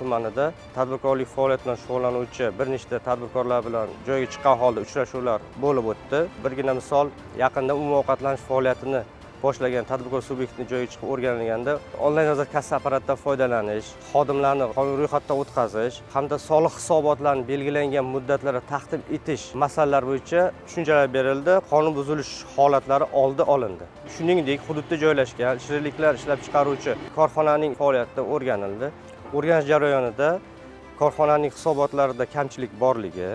tumanida tadbirkorlik faoliyati bilan shug'ullanuvchi bir nechta tadbirkorlar bilan joyga chiqqan holda uchrashuvlar bo'lib o'tdi. Birgina misol, yaqinda umumiy ovqatlanish faoliyatini boshlagan tadbirkor subyektini joyiga chiqib o'rganilganda onlayn nazorat kassa apparatidan foydalanish, xodimlarni qonuniy ro'yxatdan o'tkazish hamda soliq hisobotlarini belgilangan muddatlarda taqdim etish masalalari bo'yicha tushunchalar berildi. Qonun buzilish holatlari oldi olindi. Shuningdek, hududda joylashgan shirinliklar ishlab chiqaruvchi korxonaning faoliyati o'rganildi. O'rganish jarayonida korxonaning hisobotlarida kamchilik borligi,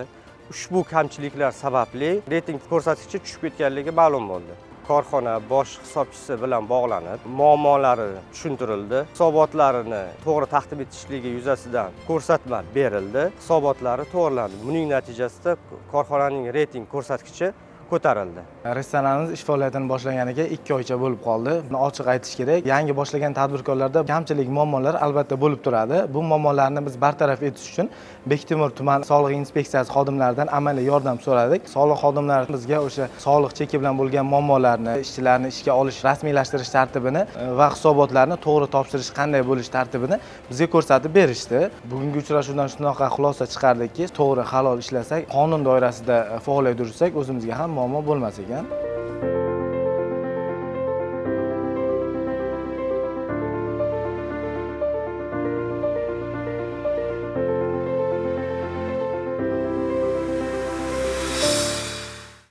ushbu kamchiliklar sababli reyting ko'rsatkichi tushib ketganligi ma'lum bo'ldi. Korxona bosh hisobchisi bilan bog'lanib, muammolari tushuntirildi. Hisobotlarini to'g'ri taqdim etishligi yuzasidan ko'rsatma berildi. Hisobotlari to'g'rilandi. Buning natijasida korxonaning reyting ko'rsatkichi ko'tarildi. Restoranimiz ish faoliyatini boshlaganiga 2 oycha bo'lib qoldi. Ochiq aytish kerak, yangi boshlagan tadbirkorlarda kamchilik, muammolar albatta bo'lib turadi. Bu muammolarni biz bartaraf etish uchun Bektemir tuman soliq inspeksiyasi xodimlaridan amaliy yordam so'radik. Soliq xodimlari bizga o'sha soliq cheki bilan bo'lgan muammolarni, ishchilarni ishga olish, rasmiylashtirish tartibini va hisobotlarni to'g'ri topshirish qanday bo'lish tartibini bizga ko'rsatib berishdi. Bugungi uchrashuvdan shunaqa xulosa chiqardikki, to'g'ri halol ishlasak, qonun doirasida faoliyat yuritsak, o'zimizga ham muammo bo'lmas ekan.